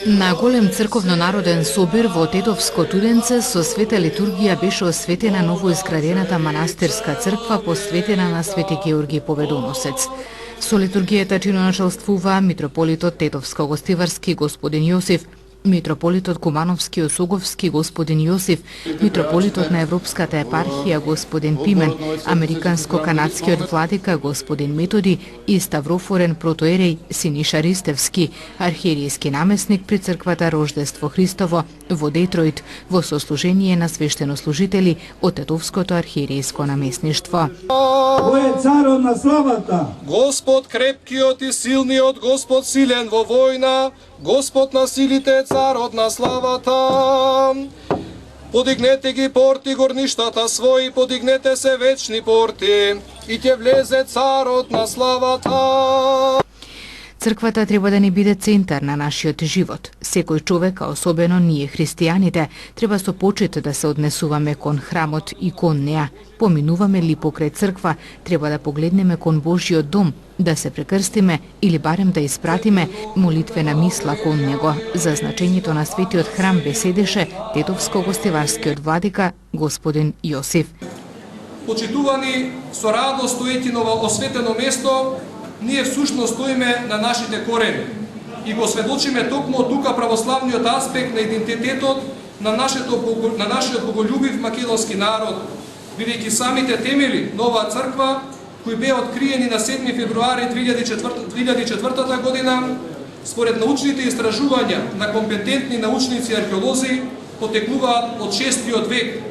На голем црковно-народен собир во Тетовско Туденце со света литургија беше осветена новоизградената манастирска црква посветена на Свети Георги Победоносец. Со литургијата чиноначалствуваа митрополитот Тетовско-Гостиварски господин Јосиф, митрополитот Кумановски-Осоговски господин Јосиф, митрополитот на Европската епархија господин Пимен, американско-канадскиот владика господин Методи и ставрофорен протоерей Синиша Ристевски, архиерејски намесник при црквата Рождество Христово во Детройт, во сослужение на свештенослужители од Тетовското архиерејско намесништво. Кој е царот на славата? Господ крепкиот и силниот, Господ силен во војна, Господ на силите, царот на славата. Подигнете ги порти горништата своји, подигнете се вечни порти, и ќе влезе царот на славата. Црквата треба да не биде центар на нашиот живот. Секој човек, а особено ние христијаните, треба со почит да се однесуваме кон храмот и кон неа. Поминуваме ли покрај црква, треба да погледнеме кон Божиот дом, да се прекрстиме или барем да испратиме молитвена мисла кон него. За значењето на светиот храм беседеше Тетовско-Гостиварскиот владика господин Јосиф. Почитувани, со радост стоејќи на осветено место, ние всушност стоиме на нашите корени и го сведочиме токму од тука православниот аспект на идентитетот на нашиот боголюбив македонски народ, бидејќи самите темели на оваа црква, кои беа откриени на 7 февруари 2004 година, според научните истражувања на компетентни научници и археолози, потекнуваат од 6 век,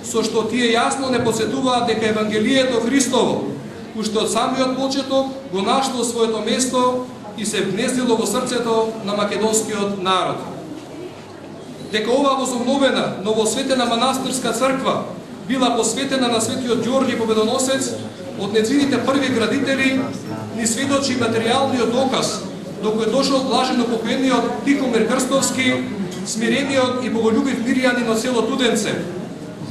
со што тие јасно не посетуваат дека Евангелието Христово уште од самиот почеток го нашло своето место и се вгнездило во срцето на македонскиот народ. Дека оваа возобновена, новосветена манастирска црква била посветена на светиот Ѓорѓи Победоносец од нејзините први градители, ни сведочи материјалниот доказ до кој дошол блаженопокоениот Тихомир Крстовски, смирениот и боголюбив мирјанин од село Туденце.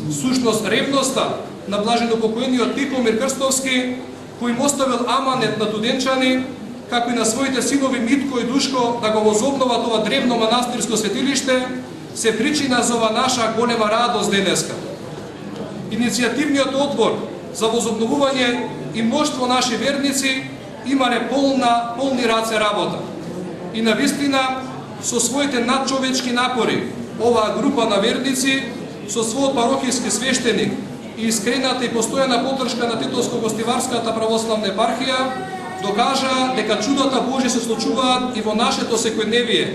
Сушност ревноста на блаженопокоениот Тихомир Крстовски, кој им оставил аманет на туденчани, како и на своите синови Митко и Душко да го возобноват ова древно манастирско светилиште, се причина за ова наша голема радост денеска. Иницијативниот одбор за возобновување и мноштво наши верници имале полни раце работа. И навистина, со своите надчовечки напори, оваа група на верници, со својот парокијски свештеник и искрената и постојана поддршка на Тетовско-Гостиварската православна епархија, докажа дека чудата Божи се случуваат и во нашето секојдневие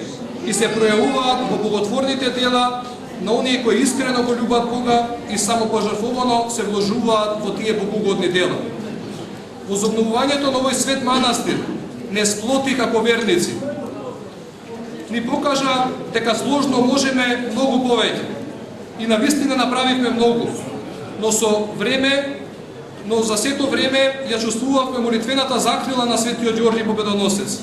и се пројавуваат во боготворните дела на оние кои искрено го љубат Бога и самопожртвовано се вложуваат во тие богоугодни дела. Возобновувањето на овој свет манастир не сплоти како верници. Ни покажа дека сложно можеме многу повеќе. И навистина направивме многу. Но за сето време ја чувствувавме молитвената закрила на светиот Ѓорѓи Победоносец.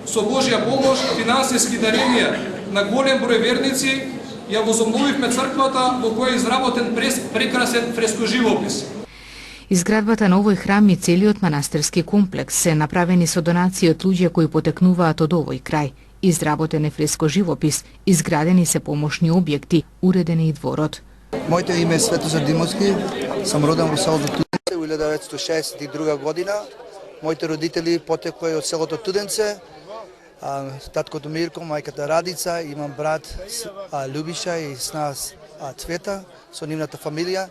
Со Божја помош, финансиски даренија на голем број верници, ја возобновивме црквата во која е изработен прекрасен фрескоживопис. Изградбата на овој храм и целиот манастирски комплекс се направени со донации од луѓе кои потекнуваат од овој крај. Изработен е фрескоживопис, изградени се помошни објекти, уреден и дворот. Моето име е Светозар Димовски, сам роден во селото Туденце во 1962 година. Моите родители потекои од селото Туденце, таткото Мирко, мајката Радица, имам брат Љубиша и сна Цвета со нивната фамилија.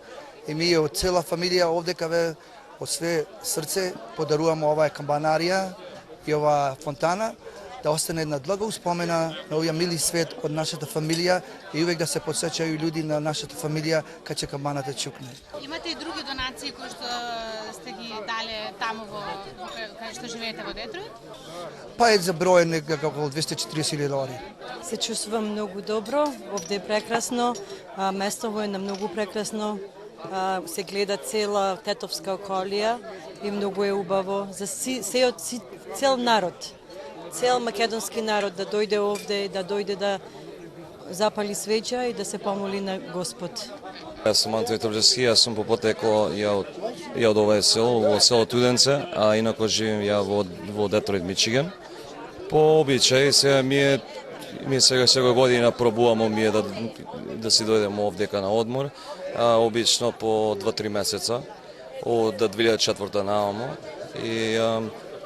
И ми од цела фамилија овдека од све срце подаруваме оваа камбанарија и оваа фонтана, да остане една длага успомена на овој мили свет од нашата фамилија и увек да се подсеќају луѓе на нашата фамилија кај че камбаната чукне. Имате и други донации кои што сте ги дале таму кај што живеете во Детройт? Па е заброен некако околу $240,000. Се чувствувам многу добро, овде е прекрасно, место е на многу прекрасно. Се гледа цела Тетовска околија и многу е убаво за цел народ. Цел македонски народ да дојде овде, да дојде да запали свеќа и да се помоли на Господ. Јас сум Антој Торџевски, јас сум по потекло од ја од ова село, во село Туденце, а инако живеем ја во Детройт, Мичиган. По обичај, сега ми сега година пробуваме да си дојдеме овдека на одмор, обично по 2-3 месеца, од 2004 наомо. И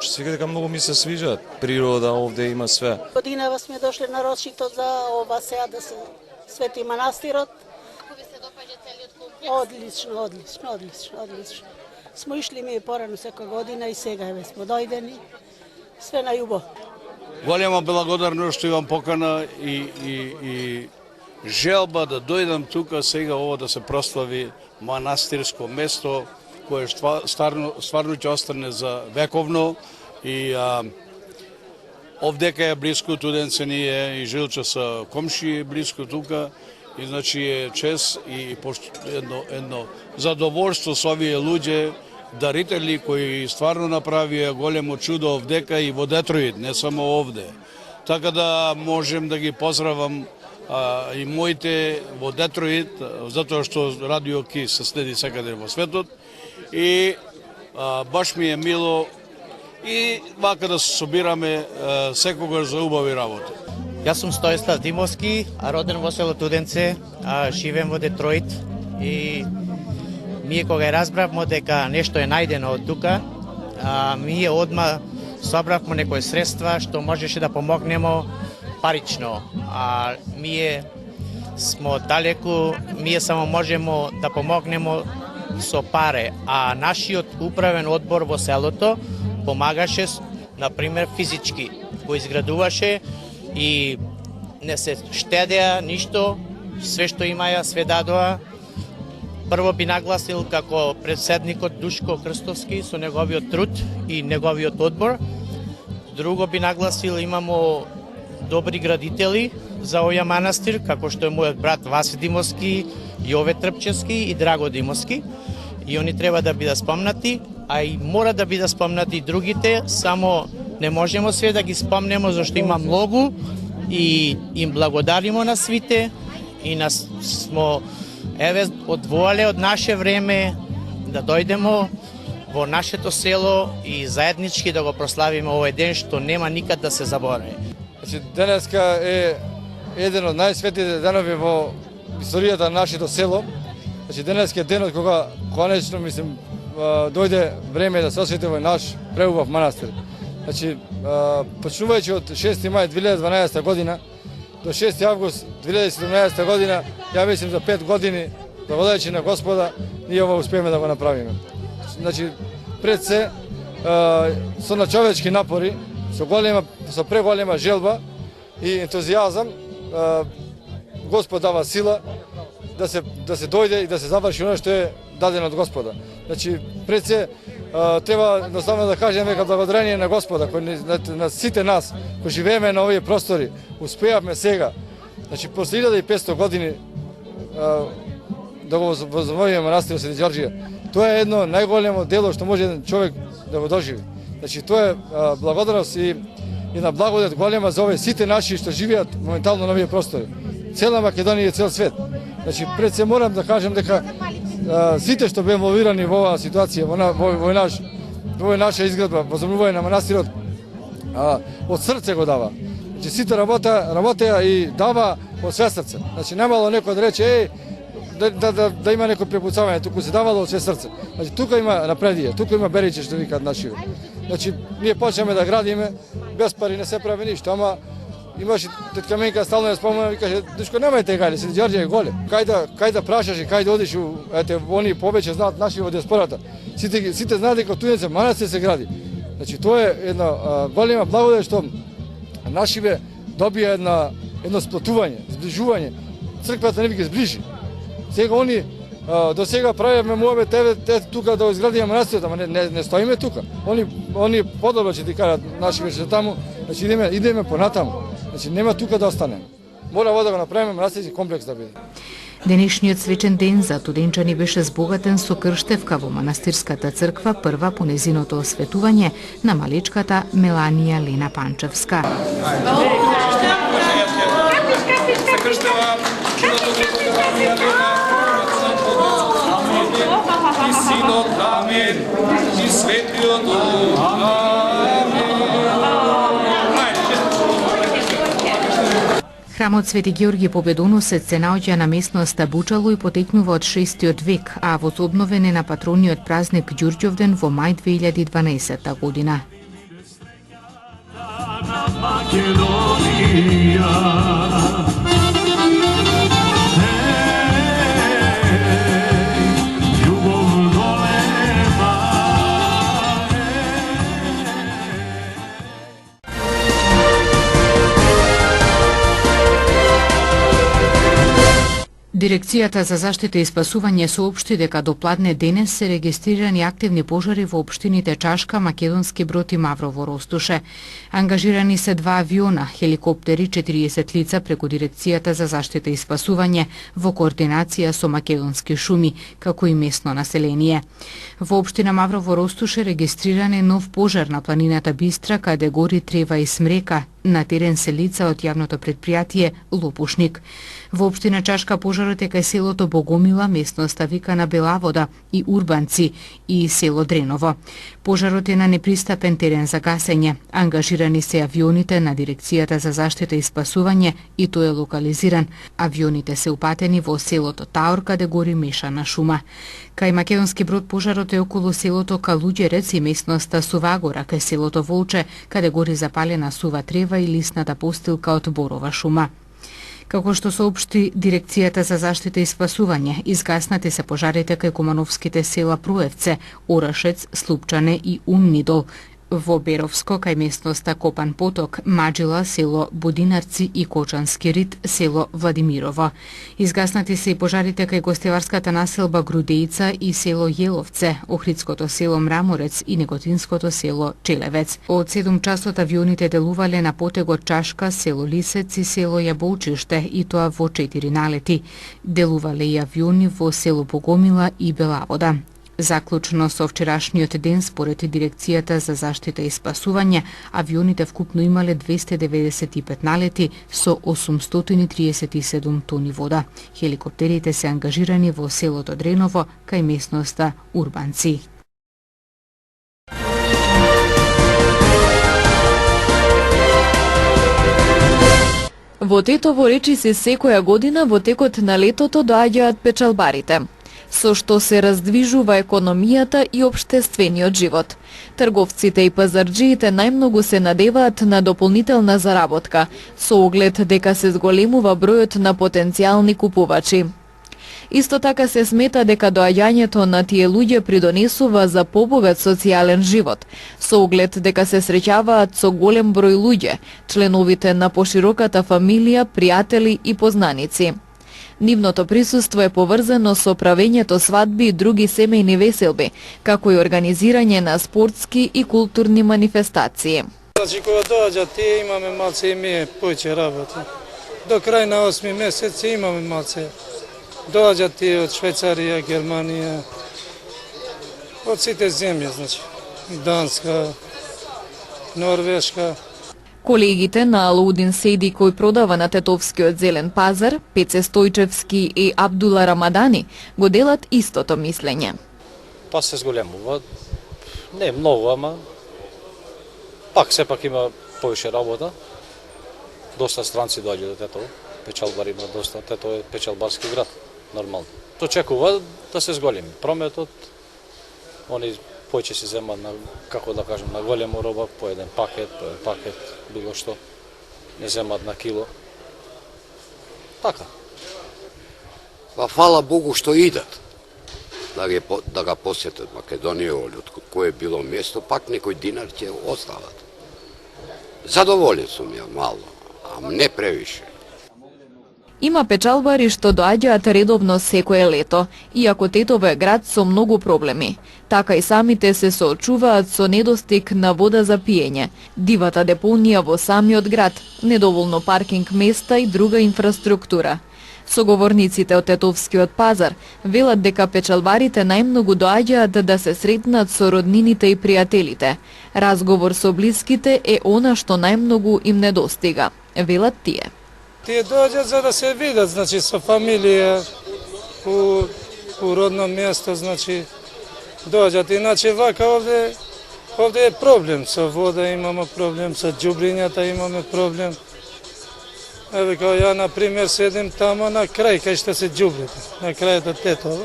свика дека многу ми се свиѓа, природа овде има све. Годинава сме дошли на Росчито за ова сега да се свети манастирот. Како ви се допаѓа целиот комплекс? Одлично. Смо ишли ми порано секоја година и сега еве смо дојдени. Све на љубов. Голема благодарност што имам покана и желба да дојдам тука сега ово да се прослави манастирско место кое стварно ќе остане за вековно и овдека е близко Туденце ние и Жилча са комши близко тука и значи е чест и едно задоволство со овие луѓе дарители кои стварно направија големо чудо овдека и во Детройт, не само овде. Така да можем да ги поздравам и моите во Детройт, затоа што Радио Ки се следи секаде во светот и баш ми е мило и вака да се собираме секогаш за убави работи. Јас сум Стојслав Димовски, роден во село Туденце, живеем во Детройт и ние кога ја разбравме дека нешто е најдено од тука, ние одма собравме некои средства што можеше да помогнемо парично. Ние смо далеку, ние само можемо да помогнемо со паре, а нашиот управен одбор во селото помагаше, например, физички, го изградуваше и не се штедеа ништо, све што имаја, све дадоа. Прво би нагласил како председникот Душко Крстовски со неговиот труд и неговиот одбор. Друго би нагласил имамо добри градители за овој манастир, како што е мојот брат Васи Димовски, Јове Трпчевски и Драго Димовски. И они треба да бидат спомнати, а и мора да бидат спомнати и другите, само не можемо све да ги спомнемо зашто има многу и им благодаримо на свите и нас смо еве одвоале од наше време да дојдемо во нашето село и заеднички да го прославиме овој ден што нема никад да се заборави. Значи денеска е еден од најсветите денови во историјата на нашето село. Значи денеска е денот кога конечно дојде време да се освети овој наш преубав манастир. Значи почнувајќи од 6. мај 2012 година до 6. август 2017 година, ја мислим за 5 години, благодарејќи на Господа, ние ова успееме да го направиме. Значи, пред се, со на човечки напори, со преголема желба и ентузијазам, Господ дава сила да се дојде и да се заврши оно што е дадено од Господа. Значи, пред се, треба едноставно да кажеме дека благодарение на Господа, на сите нас, кои живееме на овие простори, успеавме сега, значи, после 1500 години да го возобновиме манастирот Свети Ѓорѓија. Тоа е едно најголемо дело што може еден човек да го доживи. Значи, тоа е благодарност и на благодет голема за овие сите наши што живеат моментално на овие простори. Цела Македонија и цел свет. Значи, пред се морам да кажем дека сите што бе инволвирани во оваа ситуација, во наша изградба, возобновување на манастирот, од срце го дава. Значи, сите работеа и дава од све срце. Значи, немало некој да рече, да има некој препуцавање, туку се давало од све срце. Значи, тука има напредие, тука има бериче што викаат нашиве. Значи, ние почнеме да градиме, без пари не се прави ништо, ама имаше тетка Менка стално ја спомена, викаше, дечко, немајте гајле, Свети Ѓорѓе е голем. Кај да прашаш и кај да одиш, ете, они повеќе знаат наши во диаспората. Сите знаат дека Туденце манастир се гради. Значи, тоа е една голема благодат што нашиве добија едно сплотување, зближување. Црквата не ви ги зближи. Сега они до сега правиме муабет, те тука да изградиме манастирот, ама не стоиме тука. Они подобро ќе ти кажат нашиве што таму, значи идеме понатаму. Значи нема тука да останеме. Мора во да го направиме манастирски комплекс да биде. Денешниот свечен ден за туденчани беше збогатен со крштевка во манастирската црква, прва по незиното осветување на малечката Меланија Лена Панчевска. Синот, Аме Син и Светиот Дух. Амин. Храмот Свети Георги Победоносец се наоѓа на местноста Бучало и потекнува од 6. век, а возобновен е на патрониот празник Ѓурѓовден во мај 2012 година. Дирекцијата за заштита и спасување соопшти дека до пладне денес се регистрирани активни пожари во општините Чашка, Македонски Брод и Маврово Ростуше. Ангажирани се 2 авиона, хеликоптери, 40 лица преку Дирекцијата за заштита и спасување во координација со Македонски шуми, како и местно население. Во општина Маврово Ростуше регистриран е нов пожар на планината Бистра, каде гори трева и смрека. На терен се лица од јавното предпријатие Лопушник. Во општина Чашка пожарот е кај селото Богомила, местноста викана Белавода и Урбанци и село Дреново. Пожарот е на непристапен терен за гасење. Ангажирани се авионите на Дирекцијата за заштита и спасување и тој е локализиран. Авионите се упатени во селото Таор, каде гори мешана шума. Кај Македонски Брод пожарот е околу селото Калуѓерец и местноста Сувагора, кај селото Волче, каде гори запалена сува трева и лисната постилка од борова шума. Како што соопшти Дирекцијата за заштита и спасување, изгаснати се пожарите кај кумановските села Пруевце, Орашец, Слупчане и Умнидол, во Беровско кај местноста Копан поток, Маџила, село Будинарци и Кочански рид, село Владимирово. Изгаснати се и пожарите кај гостеварската населба Грудеица и село Јеловце, Охридското село Мраморец и Неготинското село Челевец. Од 7 часот авионите делувале на потегот Чашка, село Лисец и село Јаболчиште, и тоа во 4 налети. Делувале и авиони во село Богомила и Белавода. Заклучно со вчерашниот ден, според Дирекцијата за заштита и спасување, авионите вкупно имале 295 налети со 837 тони вода. Хеликоптерите се ангажирани во селото Дреново, кај местноста Урбанци. Во Тетово речиси секоја година во текот на летото доаѓаат печалбарите, со што се раздвижува економијата и општествениот живот. Трговците и пазарџиите најмногу се надеваат на дополнителна заработка, со оглед дека се зголемува бројот на потенцијални купувачи. Исто така се смета дека доаѓањето на тие луѓе придонесува за побогат социјален живот, со оглед дека се среќаваат со голем број луѓе, членовите на пошироката фамилија, пријатели и познаници. Нивното присуство е поврзано со правењето свадби и други семејни веселби, како и организирање на спортски и културни манифестации. Значи, кога доаѓа тие имаме малце и ние појче работа. До крај на 8 месец имаме малце. Доаѓа тие од Швајцарија, Германија, од сите земји, значи, Данска, Норвешка. Колегите на Алаудин Сейди, кој продава на Тетовскиот зелен пазар, Пеце Стојчевски и Абдула Рамадани, го делат истото мислење. Па се зголемува, не многу, ама пак сепак има повише работа. Доста странци доаѓаат до Тетово, печалбари има доста, Тетово е печалбарски град, нормално. Очекува да се зголеми прометот, они поќе се земат на, како да кажем, на голема роба, по еден пакет, било што, не земат на кило. Така. Па фала Богу што идат, да ga посетат Македонија, од кое било место, пак некој динар ќе остават. Задоволен сум ја мало, а не превише. Има печалбари што доаѓаат редовно секое лето, иако Тетово е град со многу проблеми. Така и самите се соочуваат со недостиг на вода за пиење, дивата депонија во самиот град, недоволно паркинг места и друга инфраструктура. Соговорниците од Тетовскиот пазар велат дека печалбарите најмногу доаѓаат да се сретнат со роднините и пријателите. Разговор со блиските е она што најмногу им недостига, велат тие. Тие доаѓаат за да се видат, значи, со фамилија, у родно место, значи, Доаѓат, иначе вака овде е проблем со вода, имаме проблем со џубрињата, имаме проблем. Еве као ја, например, седим тамо на крај, кај што се џубрите, на крајот од Тетово.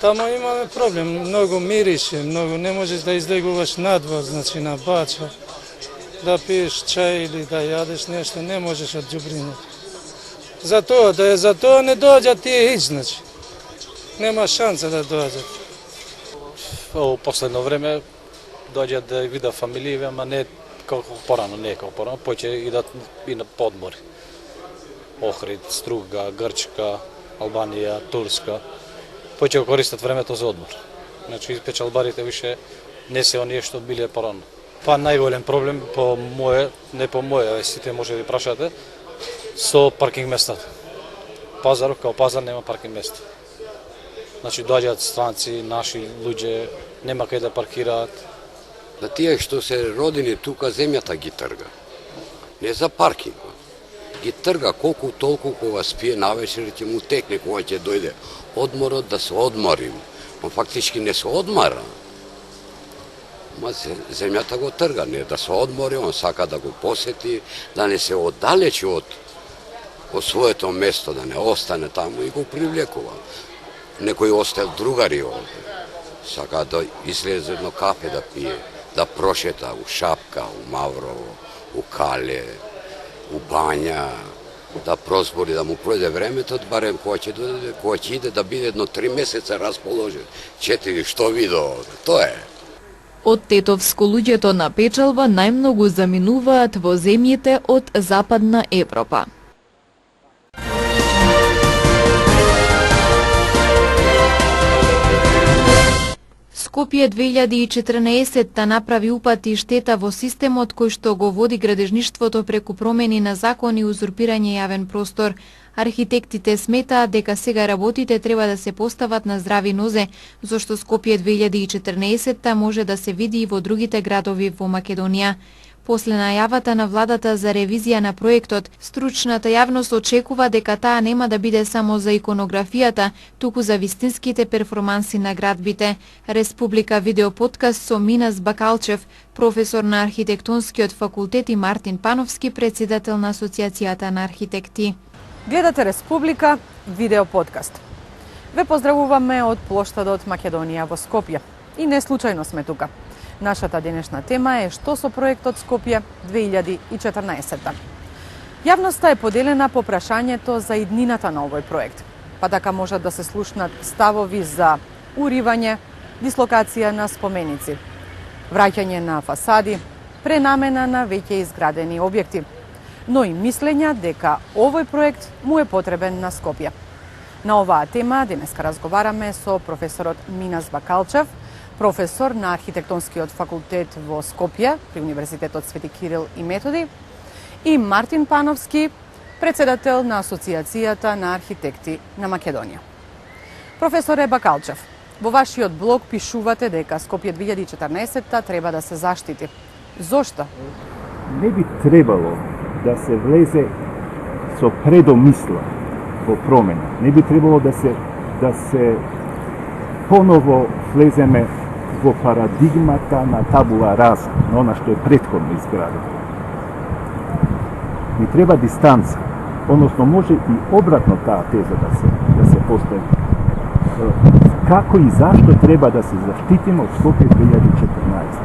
Тамо имаме проблем, многу мирише, многу не можеш да излегуваш надвор, значи на бача, да пиеш чај или да јадеш нешто, не можеш од џубрињата. Затоа не доаѓат тие хич, значи. Нема шанса да доаѓат. Во последно време доаѓаат да видат фамилии, ама не како порано, повеќе идат и на подмори. Охрид, Струга, Грчка, Албанија, Турска. Повеќе користат времето за одмор. Значи, печалбарите више не се оние што биле порано. Па најголем проблем не по моје, сите може да прашате, со паркинг местата. Пазарот, као пазар, нема паркинг места. Значи, доаѓаат странци, наши луѓе, нема кај да паркираат. Да тие што се родени тука, земјата ги трга. Не за паркинг. Ги трга колку толку кога спие навечер ќе му текне кога ќе дојде одморот да се одморим. Но фактички не се одмара. Ма земјата го трга, не да се одмори, он сака да го посети, да не се оддалечи од своето место, да не остане таму и го привлекува. Некои остаат другари овде. Сака да излезе едно кафе да пие, да прошета у Шапка, у Маврово, у Кале, у Бања, да прозбори, да му пројде времето, барем кога ќе иде да биде едно 3 месеца расположен. 4, што видо, тоа е. Од Тетовско луѓето на печалба најмногу заминуваат во земјите од Западна Европа. Скопје 2014 направи упати штета во системот кој што го води градежништвото преку промени на закони и узурпирање јавен простор. Архитектите сметаат дека сега работите треба да се постават на здрави нозе, зашто Скопје 2014 може да се види и во другите градови во Македонија. После најавата на владата за ревизија на проектот, стручната јавност очекува дека таа нема да биде само за иконографијата, туку за вистинските перформанси на градбите. Республика видеоподкаст со Минас Бакалчев, професор на архитектонскиот факултет, и Мартин Пановски, председател на Асоциацијата на архитекти. Гледате Республика видеоподкаст. Ве поздравуваме од плоштадот Македонија во Скопје. И не случајно сме тука. Нашата денешна тема е што со проектот Скопје 2014. Јавноста е поделена по прашањето за иднината на овој проект, па така можат да се слушнат ставови за уривање, дислокација на споменици, враќање на фасади, пренамена на веќе изградени објекти, но и мислења дека овој проект му е потребен на Скопје. На оваа тема денеска разговараме со професорот Минас Бакалчев, професор на архитектонскиот факултет во Скопје при Универзитетот Свети Кирил и Методи, и Мартин Пановски, председател на Асоциацијата на архитекти на Македонија. Професоре Бакалчев, во вашиот блог пишувате дека Скопје 2014 треба да се заштити. Зошто? Не би требало да се влезе со предомисла во промена. Не би требало да се поново влеземе во парадигмата на табула раса, на она што е претходно изградено. Ни треба дистанца, односно може и обратно таа теза да се постави. Како и зашто треба да се заштитиме од Скопје 2014?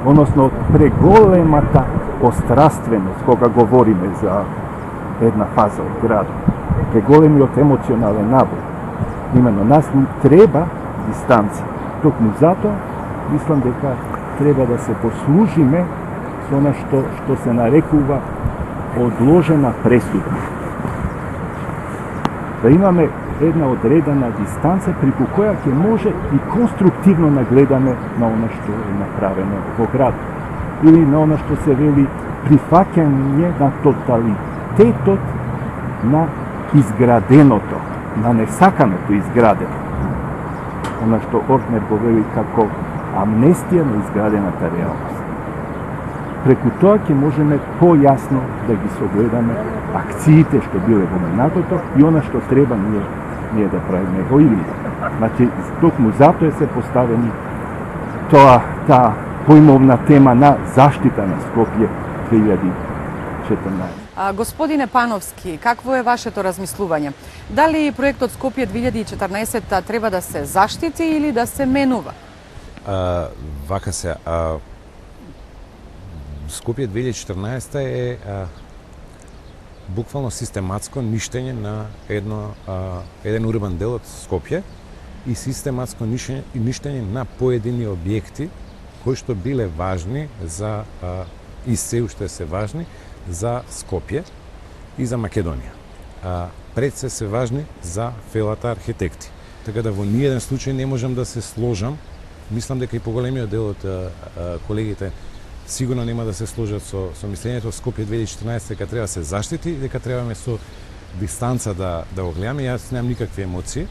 Односно од преголемата острастveност кога говориме за една фаза од градот, преголемиот емоционален набор. Именно нас ни треба дистанција. Токму затоа мислам дека треба да се послужиме со она што се нарекува одложена пресуда. Да имаме една одредена дистанца преку која ќе може и конструктивно нагледаме на она што е направено во градот. Или на она што се вели прифаќање на тоталитетот на изграденото, на несаканото изградено. Она што Ортнер го вели како амнестија на изградената реалност. Преку тоа ќе можеме појасно да ги согледаме акциите што биле во минатото и она што треба ние да правиме во иднина. Значи, токму затоа се поставени та појмовна тема на заштита на Скопје 2014. Господине Пановски, какво е вашето размислување? Дали проектот Скопје 2014 треба да се заштити или да се менува? Вака се, Скопје 2014 е буквално систематско ништење на еден урбан дел од Скопје и систематско ништење на поедини објекти кои што биле важни за и се уште се важни за Скопје и за Македонија. Пред се важни за фелата архитекти. Така да во ниеден случај не можам да се сложам. Мислам дека и поголемиот дел од колегите сигурно нема да се сложат со мислењето Скопје 2014 дека треба да се заштити и дека требаме со дистанца да го гледаме. Јас немам никакви емоции,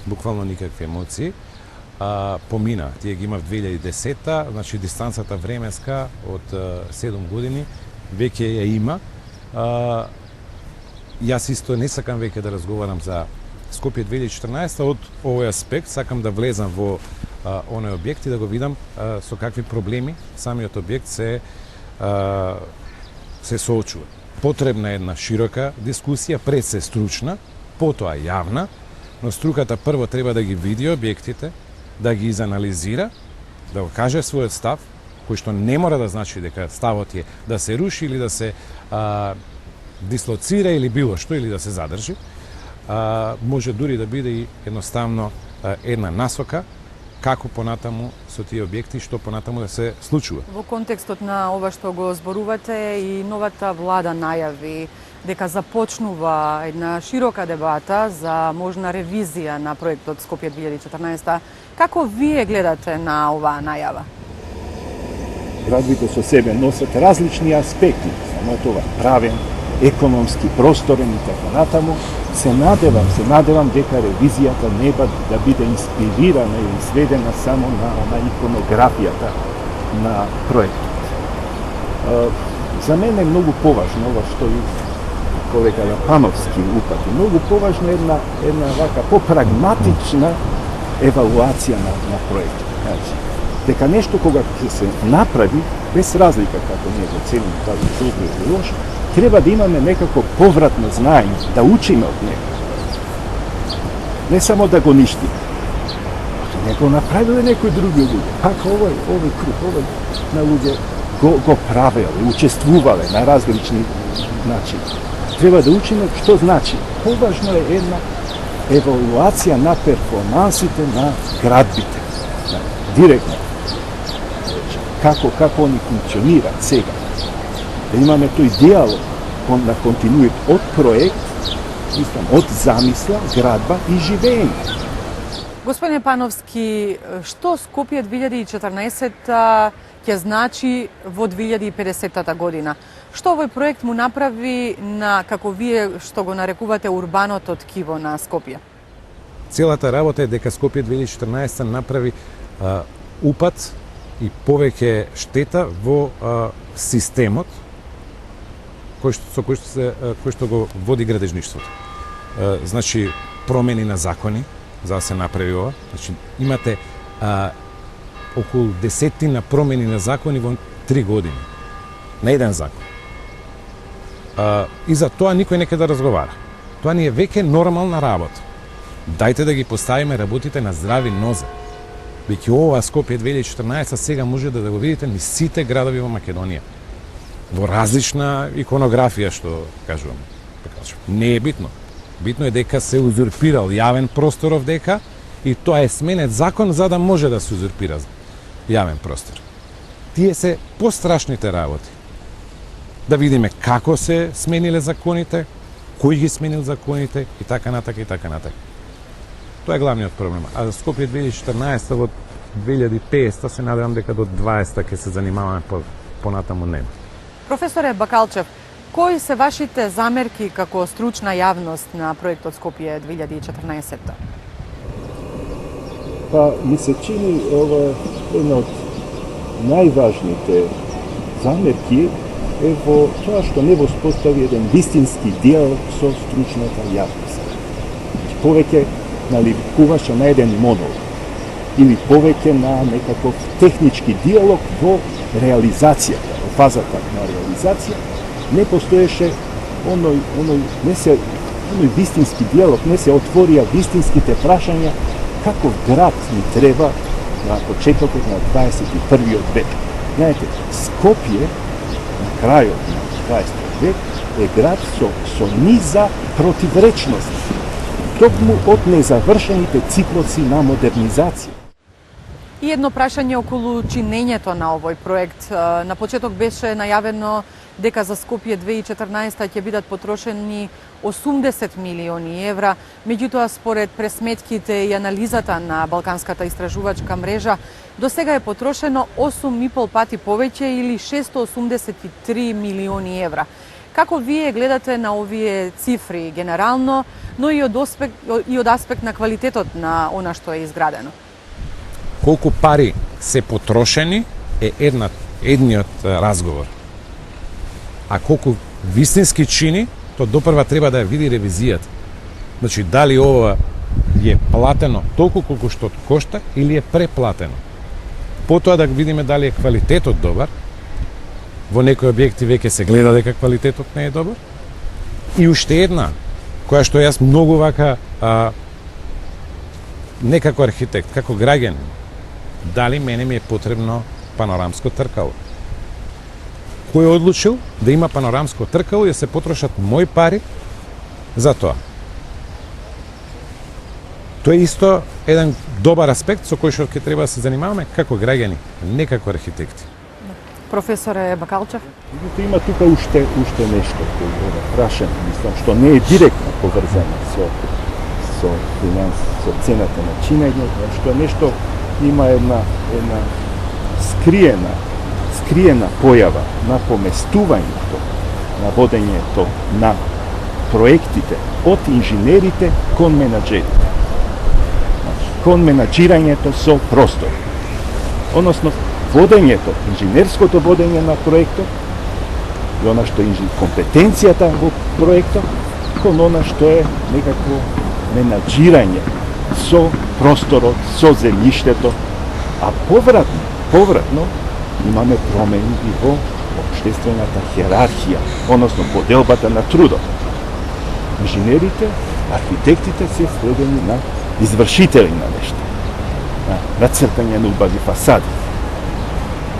буквално никакви емоции. Помина, тие ги имав 2010-та, значи дистанцата временска од 7 години веќе ја има. Јас исто не сакам веќе да разговарам за Скопје 2014 од овој аспект, сакам да влезам во оној објект и да го видам со какви проблеми самиот објект се соочува. Потребна е една широка дискусија, пред се стручна, потоа јавна, но струката прво треба да ги види објектите, да ги изанализира, да го каже својот став, кој што не мора да значи дека ставот е да се руши или да се дислоцира или било што, или да се задржи. Може дури да биде и едноставно една насока како понатаму со тие објекти, што понатаму да се случува. Во контекстот на ова што го зборувате, и новата влада најави дека започнува една широка дебата за можна ревизија на проектот Скопје 2014. Како вие гледате на оваа најава? Градбите со себе носат различни аспекти, само тоа правен, економски, просторен и така натаму. Се надевам дека ревизијата неба да биде инспирирана и сведена само на иконографијата на проектот. За мене е многу поважно ова што и колега Пановски упати. Многу поважно е една вака попрагматична евалуација на проектот. Значи, дека нешто кога ќе се направи, без разлика како ние го целим дали добро или лошо, треба да имаме некако повратно знаење, да учиме од него. Не само да го ништиме. Не го направиле некои други луѓе. Пак овој круг, овој на луѓе го правеле, учествувале на различни начини. Треба да учиме што значи. Поважно е една евалуација на перформансите на градбите. Директно. Како они функционираат сега. Да имаме тој диалог на континуит од проект, од замисла, градба и живење. Господине Пановски, што Скопје 2014 ќе значи во 2050 година? Што овој проект му направи на, како вие што го нарекувате, урбаното ткиво на Скопје? Целата работа е дека Скопје 2014 направи упат и повеќе штета во системот кој што го води градежништвото. Значи, промени на закони, за да се направи ова. Значи, имате околу 10 промени на закони во 3 години. На еден закон. И за тоа никој не ќе да разговара. Тоа ни е веќе нормална работа. Дајте да ги поставиме работите на здрави нозе. Веќе ова Скопје 2014 сега може да го видите низ сите градови во Македонија. Во различна иконографија, што кажувам. Не е битно. Битно е дека се узурпирал јавен простор овдека и тоа е сменет закон за да може да се узурпира јавен простор. Тие се пострашните работи. Да видиме како се смениле законите, кој ги сменил законите и така натака и така натака. Тоа е главниот проблем. А за Скопје 2014 во 2050 се надевам дека до 20 ќе се занимаваме понатаму нема. Професоре Бакалчев, кои се вашите замерки како стручна јавност на проектот Скопје 2014? Па ми се чини ова една од најважните замерки е во тоа што не воспостави еден вистински диалог со стручната јавност. Повеќе наликуваше на еден монолог. или повеќе на некаков технички диалог во реализацијата, во фазата на реализација, не постоеше оној вистински диалог, не се отворија вистинските прашања каков град ни треба на почетокот на 21. век. Знаете, Скопје на крајот на 20. век е град со низа противречности, токму од незавршените циклоси на модернизација. И едно прашање околу чинењето на овој проект. На почеток беше најавено дека за Скопје 2014 ќе бидат потрошени 80 милиони евра, меѓутоа според пресметките и анализата на Балканската истражувачка мрежа, до сега е потрошено 8,5 пати повеќе или 683 милиони евра. Како вие гледате на овие цифри генерално, но и од аспект на квалитетот на она што е изградено? Колку пари се потрошени е едниот разговор. А колку вистински чини, то допрва треба да ја види ревизијата. Значи, дали ова е платено толку колку што кошта или е преплатено. Потоа да видиме дали е квалитетот добар. Во некои објекти веќе се гледа дека квалитетот не е добар. И уште една, која што јас многу вака не како архитект, како граѓанин, дали мене ми е потребно панорамско тркало. Кој е одлучил да има панорамско тркало и да се потрошат мои пари за тоа? Тоа е исто еден добар аспект со кој што ќе треба да се занимаваме како граѓани, не како архитекти. Професоре Бакалчев? Има тука уште нешто кој е прашање, мислам, што не е директно поврзано со цената на чинење, што е нешто, има една скриена појава на поместувањето, на водењето на проектите од инженерите кон менаџерите. Кон менаџирањето со простор. Односно, водењето, инженерското водење на проектот, и она што е компетенцијата во проектот, кон она што е некакво менаџирање со просторот, со земјиштето, а повратно имаме промени и во општествената хиерархија, односно поделбата на трудот. Инженерите, архитектите се сведени на извршители на нешто, на цртање на убави фасади.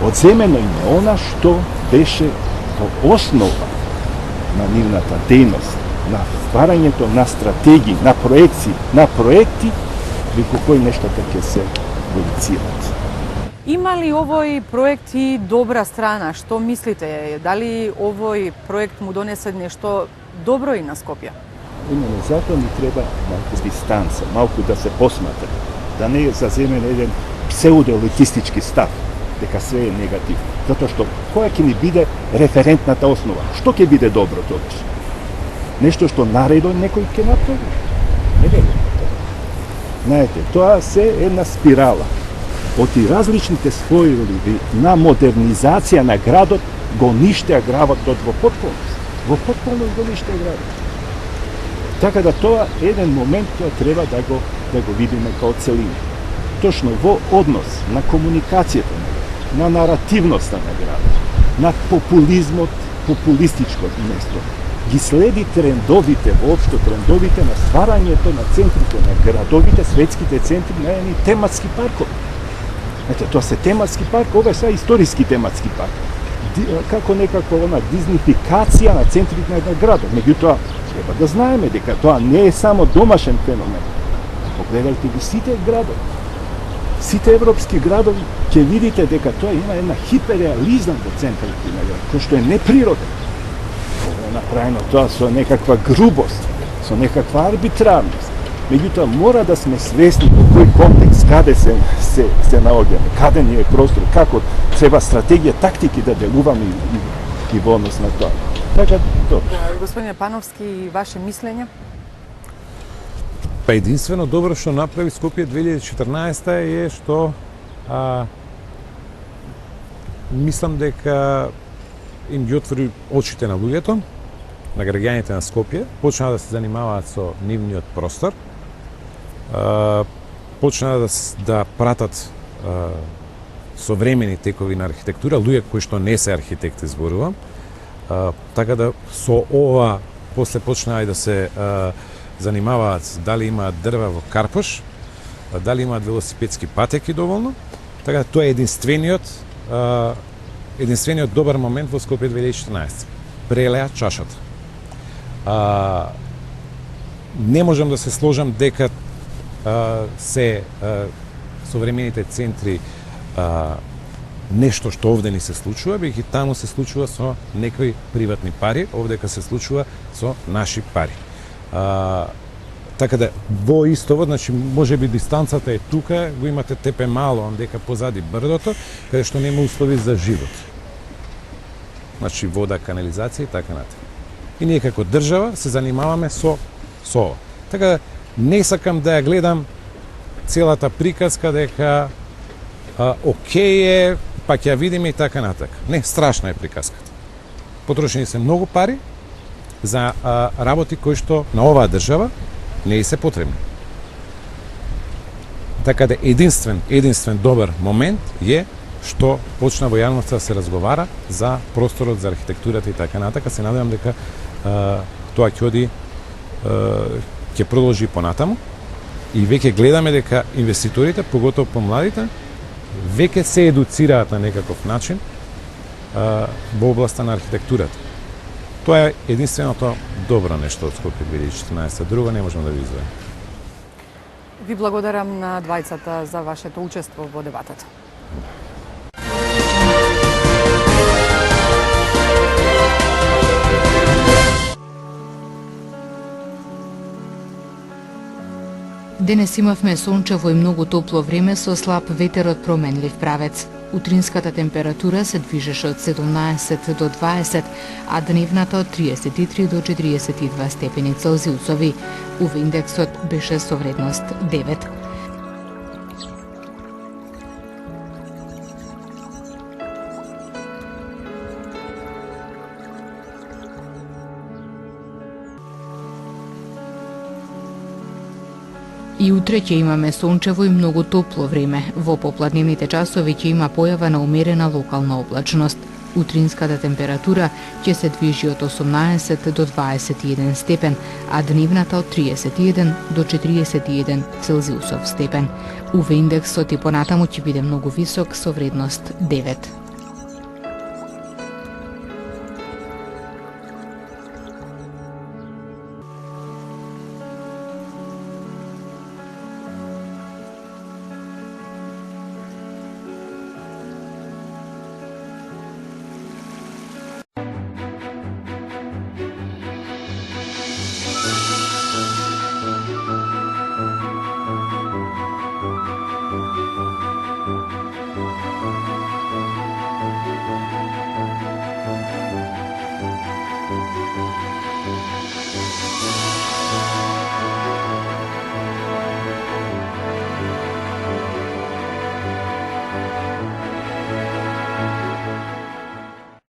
Одземено им е она што беше во основа на нивната дејност, на стварањето на стратегии, на проекции, на проекти, веќе кои нештата ќе се реализираат. Има ли овој проект и добра страна? Што мислите? Дали овој проект му донесе нешто добро и на Скопје? Именно затоа ни треба малку дистанца, малку да се посматра, да не е заземен еден псевдоелитистички став, дека све е негативно. Затоа што која ќе ни биде референтната основа? Што ќе биде добро тогаш? Нешто што наредно некој ќе направи? Не верувам. Знаете, тоа се една спирала. Од и различните спојови на модернизација на градот го ништеа градот во потполност. Во потполност го ништеа градот. Така да тоа еден момент тоа треба да го видиме као целина. Точно во однос на комуникацијата на наративноста на градот, на популизмот, популистичко место, ги следи трендовите, воопшто трендовите на стварањето на центрите на градовите, светските центри на едни тематски паркови. Ете, тоа се тематски парк, ова е сега историски тематски парк. Како некако она дизнификација на центрите на градот. Меѓутоа, треба да знаеме дека тоа не е само домашен феномен. Погледајте ги сите градови. Сите европски градови ќе видите дека тоа има една хиперреализам во центрите на градот, кој што е неприроден. Ова е направено тоа со некаква грубост, со некаква арбитрарност. Меѓутоа, мора да сме свесни во кој контекст, каде се наоѓаме, каде ни е простор, како треба стратегија, тактики да делуваме и во однос на тоа. Така, добро. Господине Пановски, ваше мислење? Па единствено добро што направи Скопје 2014 е што мислам дека им ги отвори очите на луѓето, на граѓаните на Скопје, почнаа да се занимаваат со нивниот простор. почнаа да пратат современи текови на архитектура, луѓе кои што не се архитекти зборувам, така да со ова после почнаа и да се занимаваат дали имаат дрва во Карпош, дали имаат велосипедски патеки доволно, така тоа е единствениот добар момент во Скопје 2014. Прелеа чашата. Не можам да се сложам дека се современите центри нешто што овде ни се случува, бидејќи таму се случува со некои приватни пари, овдека се случува со наши пари. Така да, во истово, значи, може би дистанцата е тука, го имате Тепе Мало, ондека позади брдото, каде што нема услови за живот. Значи, вода, канализација и така натаму. И ние како држава се занимаваме со ова. Така да, не сакам да ја гледам целата приказка дека окей е, па ќе ја видиме и така натака. Не, страшна е приказката. Потрошени се многу пари за работи кои што на оваа држава не и се потребни. Така да единствен добар момент е што почна во јавноста да се разговара за просторот за архитектурата и така натака. Се надевам дека тоа ќе оди, ќе продолжи понатаму и веќе гледаме дека инвеститорите, поготово помладите, веќе се едуцираат на некаков начин во областа на архитектурата. Тоа е единственото добро нешто од Скопје 2014. Друго не можам да ви извадам. Ви благодарам на двајцата за вашето учество во дебатата. Денес имавме сончево и многу топло време со слаб ветер од променлив правец. Утринската температура се движеше од 17 до 20, а дневната од 33 до 42 степени Целзиусови. УВ индексот беше со вредност 9. И утре ќе имаме сончево и многу топло време. Во попладневните часови ќе има појава на умерена локална облачност. Утринската температура ќе се движи од 18 до 21 степен, а дневната од 31 до 41 Целзиусов степен. УВ индексот и понатаму ќе биде многу висок со вредност 9.